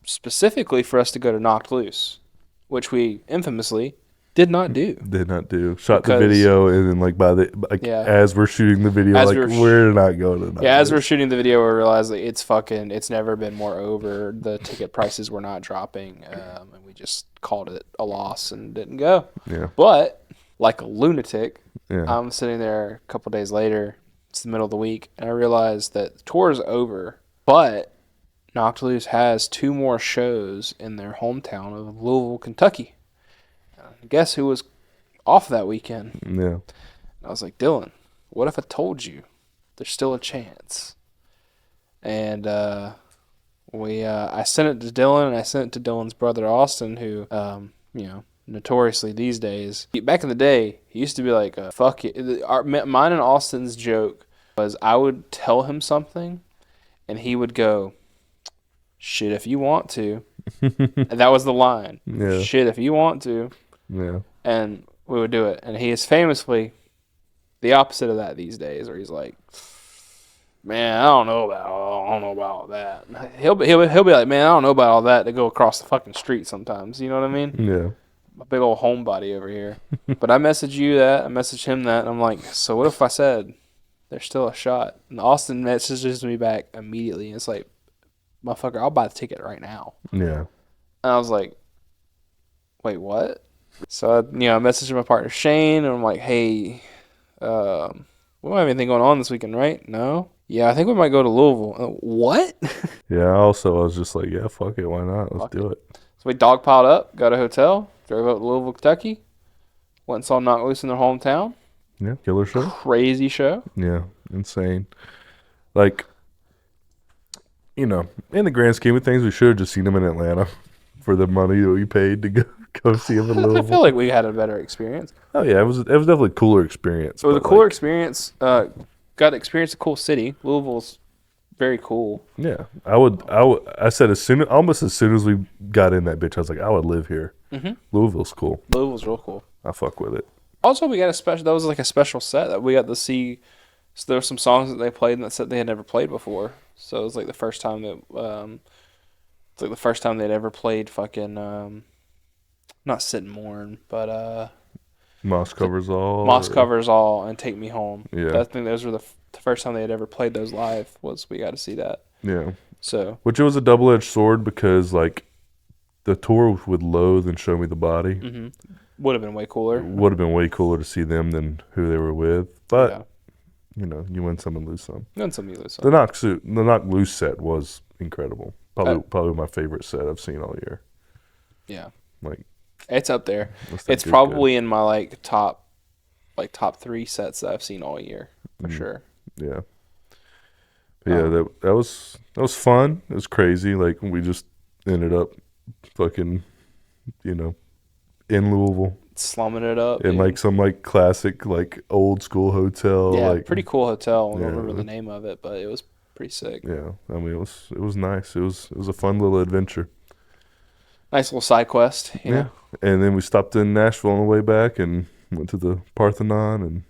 specifically for us to go to Knocked Loose, which we infamously did not do. Shot the video, and then as we're shooting the video, we're not going to Knocked Loose. As we're shooting the video, we realized it's never been more over. The ticket prices were not dropping, and we just called it a loss and didn't go. Yeah. But like a lunatic, I'm sitting there a couple days later. It's the middle of the week, and I realized that the tour is over, but Knocked Loose has 2 more shows in their hometown of Louisville, Kentucky. Guess who was off that weekend? Yeah. And I was like, Dylan, what if I told you there's still a chance? And I sent it to Dylan, and I sent it to Dylan's brother Austin, who, notoriously these days, back in the day, he used to be like, fuck it. Mine and Austin's joke was I would tell him something, and he would go, shit if you want to. And that was the line. Yeah. Shit if you want to. Yeah. And we would do it. And he is famously the opposite of that these days, where he's like, man, I don't know about all that. He'll be like, man, I don't know about all that, to go across the fucking street sometimes. You know what I mean? Yeah. A big old homebody over here. But I messaged you that. I messaged him that. And I'm like, so what if I said there's still a shot? And Austin messages me back immediately. And it's like, motherfucker, I'll buy the ticket right now. Yeah. And I was like, wait, what? So I messaged my partner Shane, and I'm like, hey, we don't have anything going on this weekend, right? No? Yeah, I think we might go to Louisville. What? Yeah, I was just like, yeah, fuck it, why not? Let's do it. So we dogpiled up, got a hotel, drove up to Louisville, Kentucky, went and saw Knocked Loose in their hometown. Yeah, killer show. Crazy show. Yeah, insane. Like, in the grand scheme of things, we should have just seen them in Atlanta for the money that we paid to go see them in Louisville. I feel like we had a better experience. Oh yeah, it was definitely a cooler experience. It was a cooler experience. Got to experience a cool city. Louisville's very cool. Yeah, I said almost as soon as we got in that bitch, I was like, I would live here. Mm-hmm. Louisville's cool. Louisville's real cool. I fuck with it. Also, we got that was like a special set that we got to see. So there were some songs that they played in that set they had never played before. So it was like the first time they'd ever played fucking not Sit and Mourn, but Moss Covers All. Moss Covers All and Take Me Home. Yeah. I think those were the first time they had ever played those live. We got to see that. Yeah. So which it was a double-edged sword, because like the tour with Loathe and Show Me the Body would have been way cooler. Would have been way cooler to see them than who they were with, but. Yeah. You win some and lose some. Win some, you lose some. The Knocked Loose set was incredible. Probably my favorite set I've seen all year. Yeah. Like, it's up there. It's probably in my top 3 sets that I've seen all year for sure. Yeah. But yeah, that was fun. It was crazy. Like, we just ended up fucking, in Louisville. Slumming it up in some classic old school hotel. Yeah, pretty cool hotel. I don't remember the name of it, but it was pretty sick. Yeah, I mean it was nice. It was a fun little adventure. Nice little side quest. You know? And then we stopped in Nashville on the way back and went to the Parthenon and.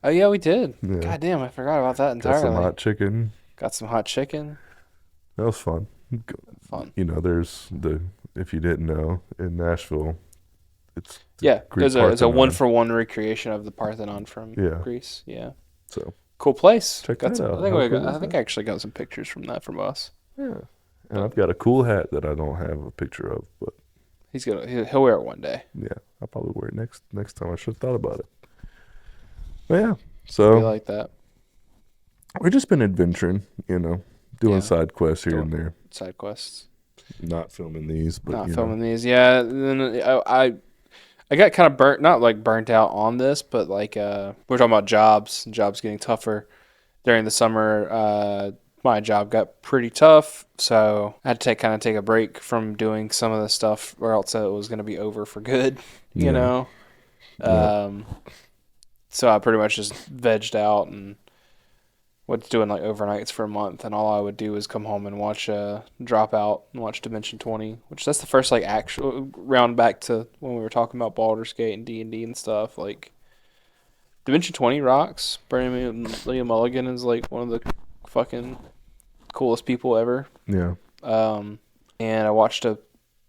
Oh yeah, we did. Yeah. God damn, I forgot about that entirely. Got some hot chicken. That was fun. Fun. There's if you didn't know, in Nashville, It's Yeah, Greek there's a Parthenon. 1-for-1 recreation of the Parthenon from Yeah. Greece. Yeah, So cool place. check Got that some, out. I think I actually got some pictures from that from us. Yeah, and I've got a cool hat that I don't have a picture of, but He'll wear it one day. yeah, I'll probably wear it next time. I should have thought about it. But yeah, Be so like that. we've just been adventuring, doing Yeah. side quests here and there. Side quests. Not filming these, but Not filming these. Yeah. Then I got kind of not like burnt out on this, but like we're talking about jobs getting tougher during the summer. My job got pretty tough, so I had to take a break from doing some of the stuff, or else it was going to be over for good. You know. So I pretty much just vegged out and was doing like overnights for a month, and all I would do is come home and watch Dropout and watch Dimension 20, which that's the first like actual round back to when we were talking about Baldur's Gate and D&D and stuff. Like Dimension 20 rocks. Liam Mulligan is like one of the fucking coolest people ever. Yeah. And I watched a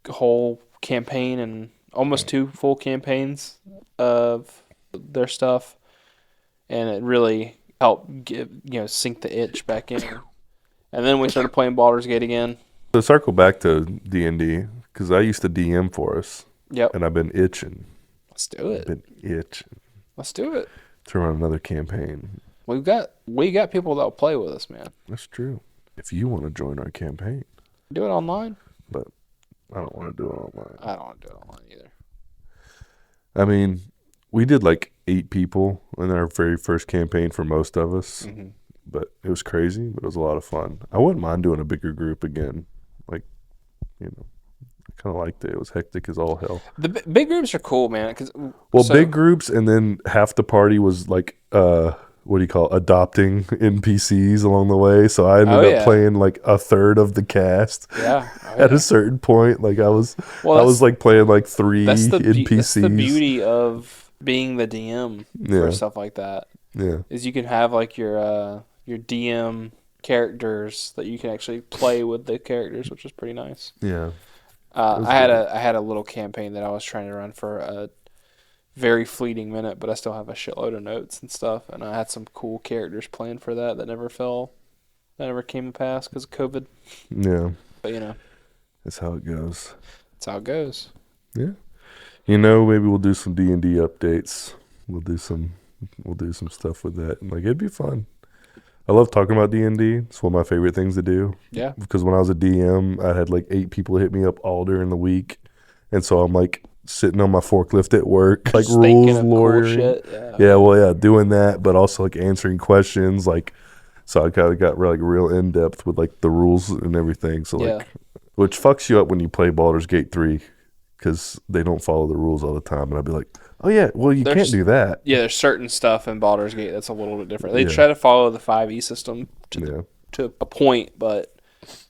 whole campaign and almost 2 full campaigns of their stuff, and it really helped sink the itch back in. And then we started playing Baldur's Gate again. To circle back to D&D, because I used to DM for us. Yep. And I've been itching. Let's do it. Let's do it. To run another campaign. We got people that'll play with us, man. That's true. If you want to join our campaign. Do it online. But I don't want to do it online. I don't want to do it online either. I mean, we did like 8 people in our very first campaign for most of us. Mm-hmm. But it was crazy, but it was a lot of fun. I wouldn't mind doing a bigger group again. Like, I kind of liked it. It was hectic as all hell. The big groups are cool, man. Big groups, and then half the party was like, adopting NPCs along the way. So I ended up playing like a third of the cast. Yeah. At a certain point, like I was like playing like 3 NPCs. That's the beauty of being the DM for stuff like that. Yeah. Is you can have like your DM characters that you can actually play with the characters, which is pretty nice. Yeah. I had a little campaign that I was trying to run for a very fleeting minute, but I still have a shitload of notes and stuff, and I had some cool characters planned for that never came to pass because of COVID. Yeah. But that's how it goes. That's how it goes. Yeah. Maybe we'll do some D&D updates. We'll do some stuff with that. And like it'd be fun. I love talking about D&D. It's one of my favorite things to do. Yeah. Because when I was a DM, I had like 8 people hit me up all during the week. And so I'm like sitting on my forklift at work, like rules lawyering. Cool shit. Doing that, but also like answering questions. Like, so I kind of got like real in depth with like the rules and everything. So like, which fucks you up when you play Baldur's Gate 3 because they don't follow the rules all the time. And I'd be like, oh yeah, well you can't do that. Yeah, there's certain stuff in Baldur's Gate that's a little bit different. They try to follow the 5e system to a point, but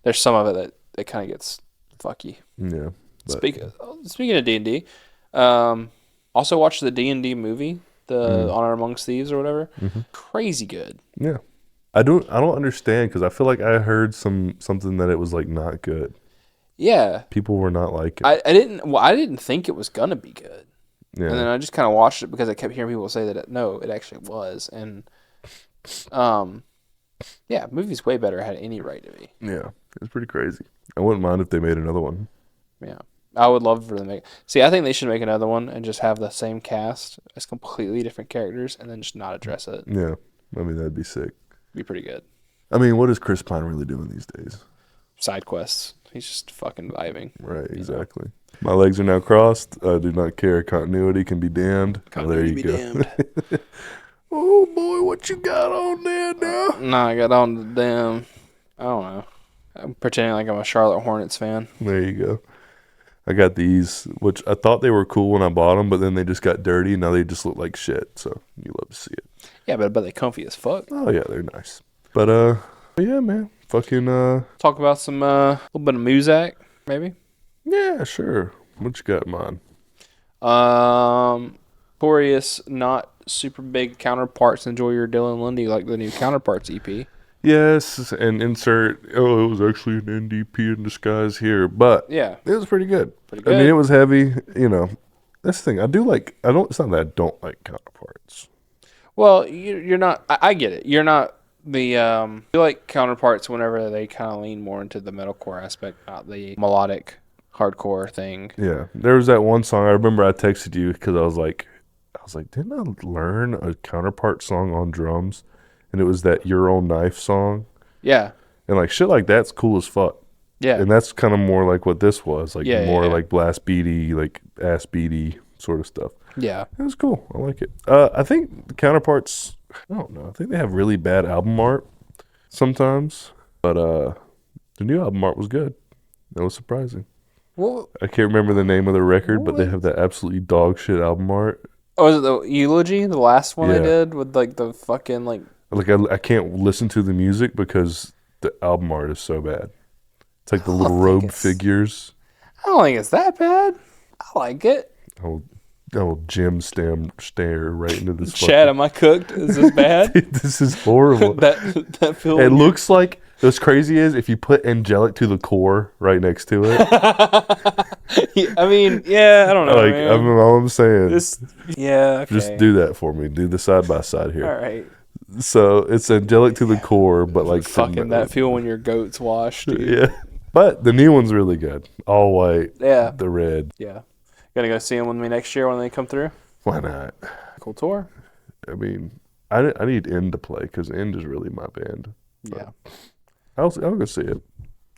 there's some of it that kind of gets fucky. Yeah. Speaking of D&D, also watched the D&D movie, the Honor Amongst Thieves or whatever. Mm-hmm. Crazy good. Yeah. I don't understand because I feel like I heard something that it was like not good. Yeah. People were not liking it. I didn't think it was gonna be good. Yeah. And then I just kind of watched it because I kept hearing people say that it actually was. And movie's way better. It had any right to be. Yeah. It was pretty crazy. I wouldn't mind if they made another one. Yeah. I would love for them to make. See, I think they should make another one and just have the same cast as completely different characters and then just not address it. Yeah. I mean, that'd be sick. Be pretty good. I mean, what is Chris Pine really doing these days? Side quests. He's just fucking vibing. Right, exactly. My legs are now crossed. I do not care. Continuity can be damned. Continuity be damned. Oh, boy, what you got on there now? Nah, I got on the damn... I don't know. I'm pretending like I'm a Charlotte Hornets fan. There you go. I got these, which I thought they were cool when I bought them, but then they just got dirty. Now they just look like shit, so you love to see it. Yeah, but they're comfy as fuck. Oh, yeah, they're nice. But, yeah, man. Fucking, talk about some, little bit of Muzak, maybe? Yeah, sure. What you got in mind? Notorious, not super big counterparts. Enjoy your Dylan Lundy, like the new Counterparts EP. Yes, and insert, it was actually an NDP in disguise here, but yeah, it was pretty good. Pretty good. I mean, it was heavy, That's the thing. I do like. I don't. It's not that I don't like Counterparts. Well, you're not. I get it. You're not the. You like Counterparts whenever they kind of lean more into the metalcore aspect, not the melodic hardcore thing. Yeah, there was that one song. I remember I texted you because I was like, didn't I learn a Counterpart song on drums? And it was that Your Own Knife song. Yeah. And like shit like that's cool as fuck. Yeah. And that's kind of more like what this was, like more yeah. like blast beaty, like ass beaty sort of stuff. Yeah. It was cool. I like it. I think the Counterparts, I don't know. I think they have really bad album art sometimes, but the new album art was good. That was surprising. Well, I can't remember the name of the record, but they have that absolutely dog shit album art. oh, is it the Eulogy, the last one they Yeah. did with like the fucking like? Like I can't listen to the music because the album art is so bad. It's like the little robe figures. I don't think it's that bad. I like it. Oh, Jim stare right into this. Chad, am I cooked? Is this bad? This is horrible. that film. It looks like what's crazy is if you put Angelic to the Core right next to it. I mean, yeah, I don't know. Like Man. all I'm saying. Yeah, okay. Just do that for me. Do the side by side here. All right. So it's Angelic to the Core, but like fucking that feel when your goat's washed, dude. Yeah. But the new one's really good. All white. Yeah. The red. Yeah. Gonna go see them with me next year when they come through. Why not? Cool tour. I mean, I need End to play because End is really my band. Yeah. I'll go see it.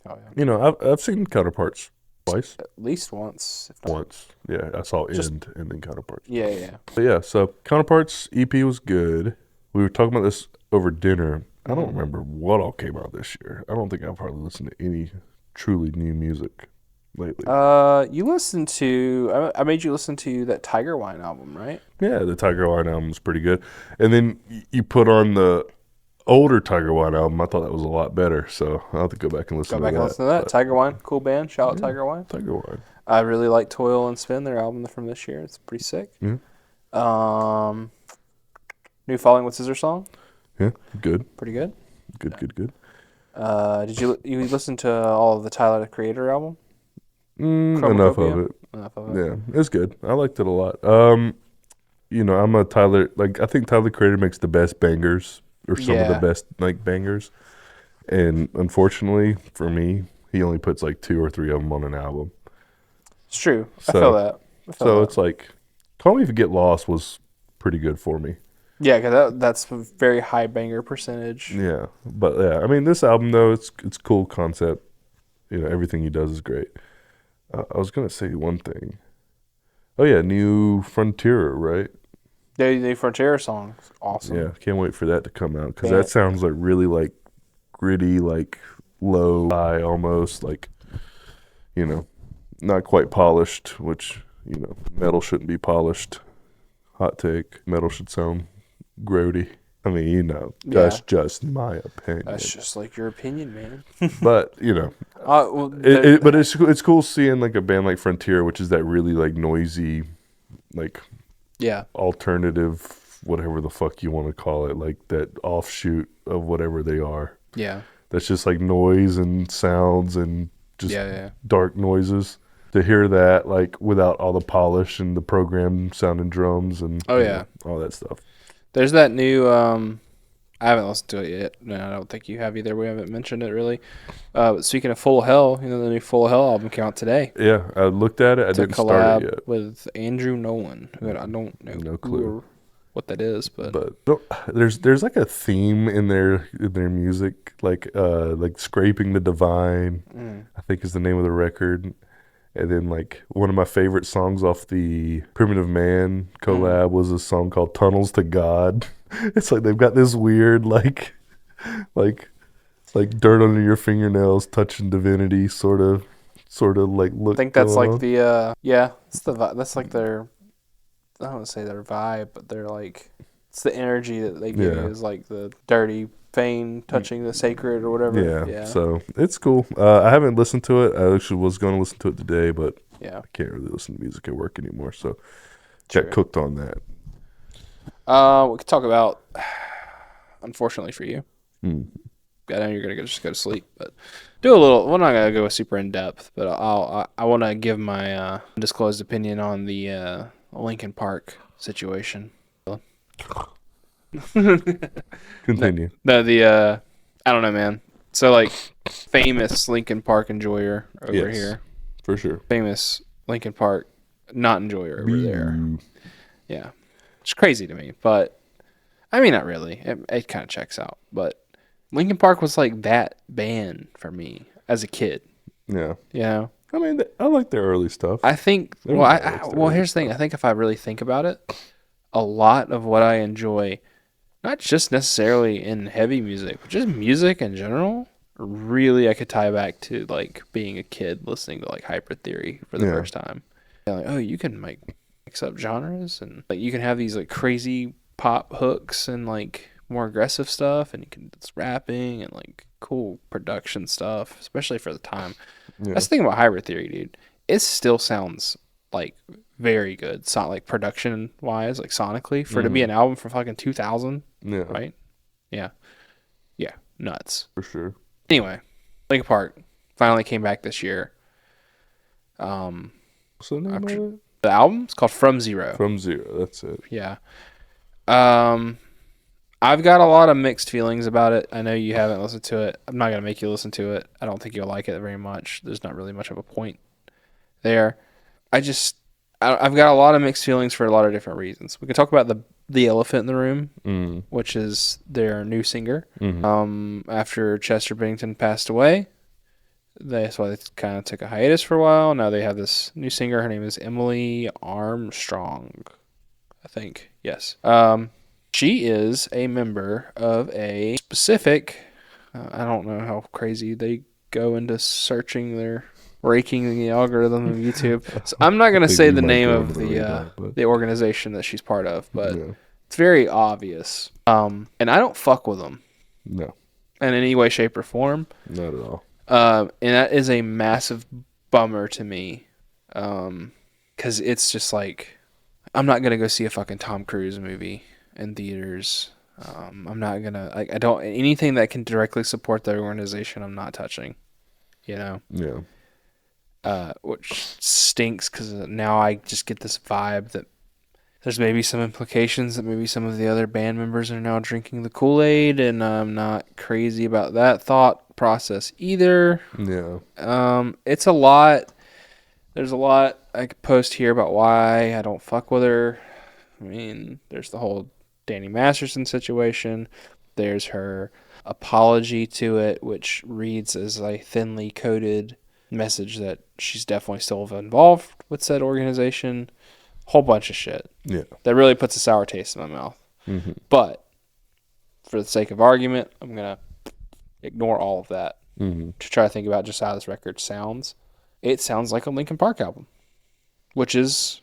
Oh yeah. You know, I've seen Counterparts twice. At least once. If not- Once. Yeah, I saw End and then Counterparts. Yeah. But yeah, so Counterparts EP was good. We were talking about this over dinner. I don't remember what all came out this year. I don't think I've hardly listened to any truly new music lately. You listened to. I made you listen to that Tiger Wine album, right? Yeah, the Tiger Wine album was pretty good. And then you put on the older Tiger Wine album. I thought that was a lot better. So I'll have to go back and listen to that. Listen to that. Tiger Wine, cool band. Shout out Tiger Wine. Tiger Wine. I really like Toil and Spin, their album from this year. It's pretty sick. Yeah. New Falling with Scissor Song. Yeah, good. Pretty good. Good. Did you listen to all of the Tyler the Creator album? Enough of it. Enough of it. Yeah, it's good. I liked it a lot. You know, I'm a Tyler. Like, I think Tyler the Creator makes the best bangers, or some of the best like bangers. And unfortunately for me, he only puts like 2 or 3 of them on an album. It's true. So, I feel that. It's like, Call Me If You Get Lost was pretty good for me. Yeah, because that's a very high banger percentage. Yeah, but yeah, I mean, this album though, it's cool concept. You know, everything he does is great. I was gonna say one thing. Oh yeah, New Frontier, right? The Frontier song, awesome. Yeah, can't wait for that to come out because that sounds like really like gritty, like low-fi almost, like, you know, not quite polished. Which, you know, metal shouldn't be polished. Hot take: metal should sound grody. I mean, you know, that's just my opinion. That's just like your opinion, man. But you know, but it's cool seeing like a band like Frontier, which is that really like noisy, like alternative, whatever the fuck you want to call it, like that offshoot of whatever they are. Yeah, that's just like noise and sounds and just dark noises. To hear that like without all the polish and the programmed sounding drums and all that stuff. There's that new. I haven't listened to it yet. No, I don't think you have either. We haven't mentioned it really. But speaking of Full of Hell, you know, the new Full of Hell album came out today. Yeah, I looked at it. I didn't start it yet. With Andrew Nolan, who I don't know no clue what that is, but there's like a theme in their music, like Scraping the Divine, I think is the name of the record. And then, like, one of my favorite songs off the Primitive Man collab was a song called Tunnels to God. It's like they've got this weird, like dirt under your fingernails, touching divinity, sort of like look. I think that's like the that's like their, I don't want to say their vibe, but they're like, it's the energy that they give you is like the dirty vein touching the sacred or whatever. Yeah. So it's cool. I haven't listened to it. I actually was going to listen to it today, but I can't really listen to music at work anymore. So got cooked on that. We could talk about, unfortunately for you, I know you're gonna just go to sleep, but do a little. We're not gonna go super in depth, but I want to give my undisclosed opinion on the Linkin Park situation. Continue. No, I don't know, man. So like, famous Linkin Park enjoyer over here. For sure. Famous Linkin Park not enjoyer over there. Boo. Yeah, it's crazy to me, but I mean, not really. It kind of checks out, but Linkin Park was like that band for me as a kid. Yeah. You know? I mean, I like their early stuff. I think. They're Well, nice, here's the thing. I think if I really think about it, a lot of what I enjoy, not just necessarily in heavy music, but just music in general, really I could tie back to like being a kid listening to like Hybrid Theory for the first time. Yeah, like, oh, you can like mix up genres and like you can have these like crazy pop hooks and like more aggressive stuff, and you can it's rapping and like cool production stuff, especially for the time. Yeah. That's the thing about Hybrid Theory, dude. It still sounds like very good, like production wise, like sonically, for it to be an album from fucking 2000. Yeah. Right? Yeah. Yeah. Nuts. For sure. Anyway, Linkin Park finally came back this year. What's the name of it? The album's called From Zero. From Zero. That's it. Yeah. I've got a lot of mixed feelings about it. I know you haven't listened to it. I'm not going to make you listen to it. I don't think you'll like it very much. There's not really much of a point there. I've got a lot of mixed feelings for a lot of different reasons. We can talk about the elephant in the room, which is their new singer. After Chester Bennington passed away, that's why they kind of took a hiatus for a while. Now they have this new singer. Her name is Emily Armstrong, I think. Yes. She is a member of a specific, I don't know how crazy they go into searching raking the algorithm of YouTube. So I'm not going to say the name of the organization that she's part of, but it's very obvious. And I don't fuck with them. No. In any way, shape, or form. Not at all. And that is a massive bummer to me. Because it's just like, I'm not going to go see a fucking Tom Cruise movie in theaters. I'm not going to, I don't, anything that can directly support their organization, I'm not touching. You know? Yeah. Which stinks because now I just get this vibe that there's maybe some implications that maybe some of the other band members are now drinking the Kool-Aid, and I'm not crazy about that thought process either. Yeah. It's a lot. There's a lot I could post here about why I don't fuck with her. I mean, there's the whole Danny Masterson situation. There's her apology to it, which reads as a thinly coded message that she's definitely still involved with said organization. Whole bunch of shit. Yeah. That really puts a sour taste in my mouth. But for the sake of argument, I'm going to ignore all of that to try to think about just how this record sounds. It sounds like a Linkin Park album, which is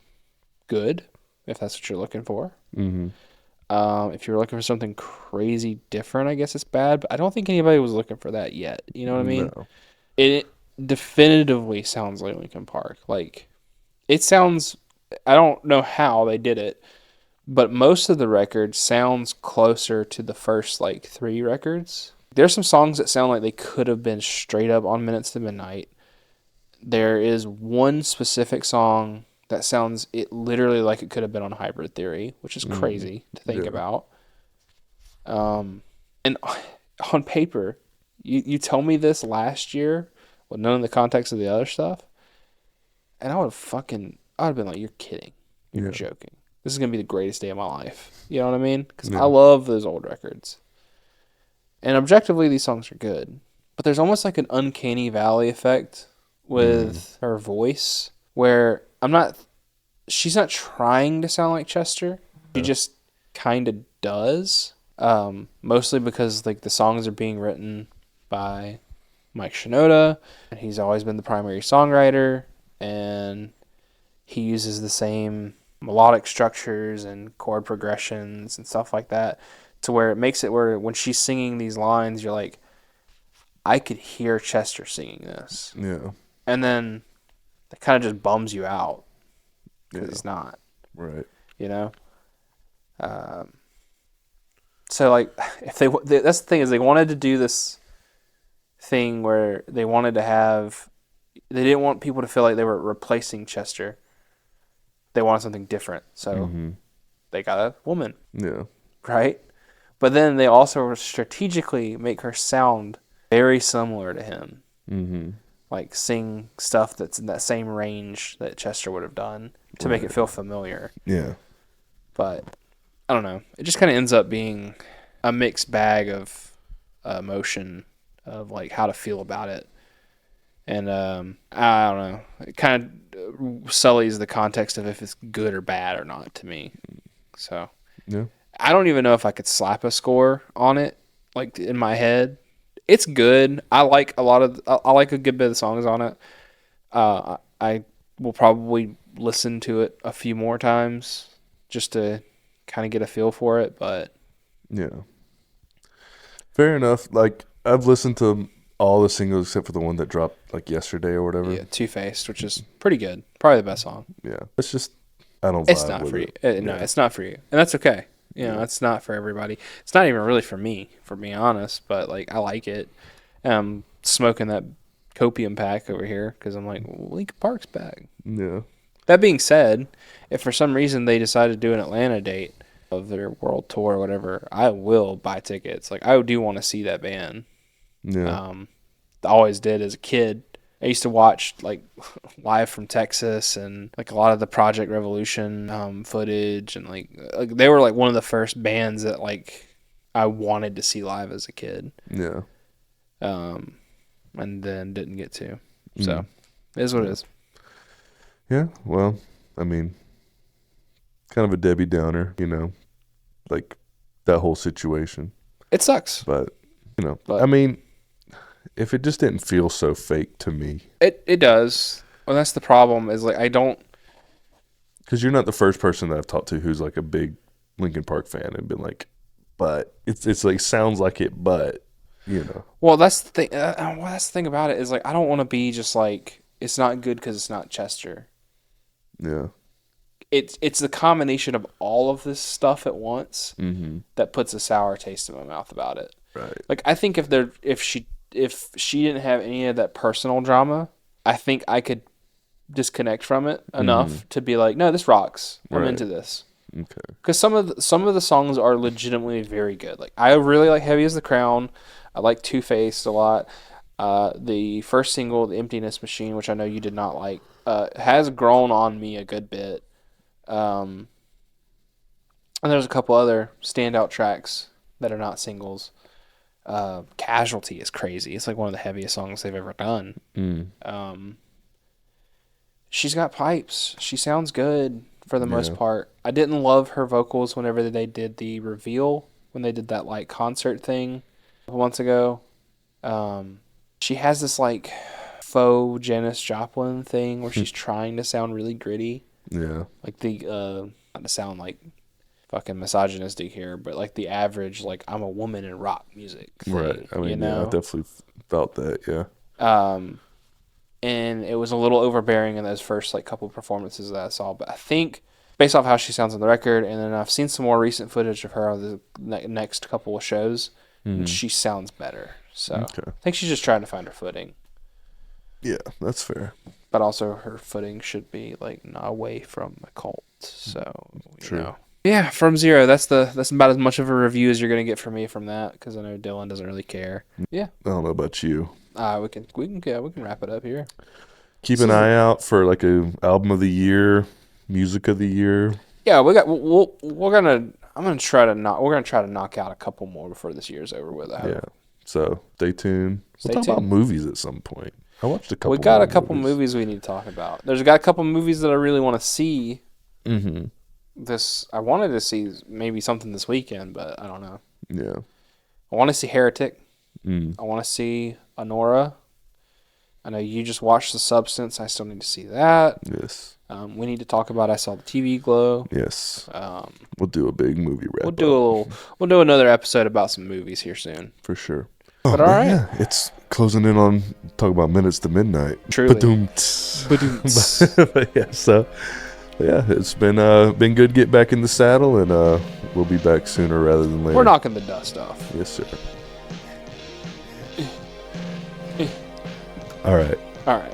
good if that's what you're looking for. If you're looking for something crazy different, I guess it's bad. But I don't think anybody was looking for that yet. You know what I mean? No. It definitively sounds like Linkin Park. Like, it sounds... I don't know how they did it, but most of the record sounds closer to the first, like, 3 records. There's some songs that sound like they could have been straight up on Minutes to Midnight. There is one specific song that sounds literally like it could have been on Hybrid Theory, which is crazy to think about. And on paper, you tell me this last year with none of the context of the other stuff, and I would have been like, you're kidding. You're joking. This is going to be the greatest day of my life. You know what I mean? Because I love those old records. And objectively, these songs are good. But there's almost like an uncanny valley effect with her voice where she's not trying to sound like Chester. She just kind of does. Mostly because like the songs are being written by Mike Shinoda, and he's always been the primary songwriter, and he uses the same melodic structures and chord progressions and stuff like that to where it makes it where when she's singing these lines, you're like, I could hear Chester singing this. Yeah. And then it kind of just bums you out because he's not. Right. You know? So, like, if that's the thing is they wanted to do this thing where they wanted to have. They didn't want people to feel like they were replacing Chester. They wanted something different, so they got a woman. Yeah. Right? But then they also strategically make her sound very similar to him. Mm-hmm. Like sing stuff that's in that same range that Chester would have done to make it feel familiar. Yeah. But I don't know. It just kind of ends up being a mixed bag of emotion of like how to feel about it. And I don't know. It kind of sullies the context of if it's good or bad or not to me. So yeah. I don't even know if I could slap a score on it, like in my head. It's good. I like I like a good bit of songs on it. I will probably listen to it a few more times just to kind of get a feel for it. But yeah, fair enough. Like I've listened to all the singles except for the one that dropped like yesterday or whatever. Yeah, Two-Faced, which is pretty good. Probably the best song. Yeah, it's just I don't. It's vibe not with for you. it. No, it's not for you, and that's okay. You know, it's not for everybody. It's not even really for me, for being honest. But like, I like it. Smoking that copium pack over here because I'm like, well, Linkin Park's back. Yeah. That being said, if for some reason they decide to do an Atlanta date of their world tour or whatever, I will buy tickets. Like, I do want to see that band. Yeah. I always did as a kid. I used to watch like Live from Texas and like a lot of the Project Revolution footage, and like they were like one of the first bands that like I wanted to see live as a kid. Yeah. And then didn't get to. So it is what it is. Yeah. Well, I mean, kind of a Debbie Downer, you know, like that whole situation. It sucks. But, you know, I mean, if it just didn't feel so fake to me. It does. Well, that's the problem is like I don't. Because you're not the first person that I've talked to who's like a big Linkin Park fan and been like, but it's like sounds like it, but you know. Well, that's the thing. That's the thing about it is like I don't want to be just like it's not good because it's not Chester. Yeah. It's the combination of all of this stuff at once that puts a sour taste in my mouth about it. Right. Like I think if she didn't have any of that personal drama, I think I could disconnect from it enough to be like, no, this rocks. I'm into this. Okay. Because some of the songs are legitimately very good. Like I really like Heavy as the Crown. I like Two-Faced a lot. The first single, The Emptiness Machine, which I know you did not like, has grown on me a good bit. And there's a couple other standout tracks that are not singles. Casualty is crazy. It's like one of the heaviest songs they've ever done. She's got pipes. She sounds good for the most part. I didn't love her vocals whenever they did the reveal, when they did that like concert thing a couple months ago. She has this like faux Janis Joplin thing where she's trying to sound really gritty. Yeah. Like the not to sound like fucking misogynistic here, but like the average like I'm a woman in rock music thing, right. I mean, you know? yeah, I definitely felt that, yeah. And it was a little overbearing in those first like couple performances that I saw, but I think based off how she sounds on the record, and then I've seen some more recent footage of her on the next couple of shows, and she sounds better. So I think she's just trying to find her footing. Yeah, that's fair. But also her footing should be like not away from the cult. So you know. Yeah, From Zero. That's about as much of a review as you're gonna get from me from that, because I know Dylan doesn't really care. Yeah. I don't know about you. We can wrap it up here. Keep an eye out for like a album of the year, music of the year. Yeah, we're gonna try to knock out a couple more before this year's over with. Yeah. So stay tuned. We'll talk about movies at some point. I watched a couple. We got a couple movies we need to talk about. There's got a couple movies that I really want to see. I wanted to see maybe something this weekend, but I don't know. Yeah. I want to see Heretic. I want to see Honora. I know you just watched The Substance. I still need to see that. Yes. We need to talk about I Saw the TV Glow. Yes. We'll do a big movie wrap. We'll do another episode about some movies here soon. For sure. But all right. Yeah, it's closing in on talk about minutes to midnight. Truly. But yeah, so yeah, it's been good to get back in the saddle, and we'll be back sooner rather than later. We're knocking the dust off. Yes, sir. All right. All right.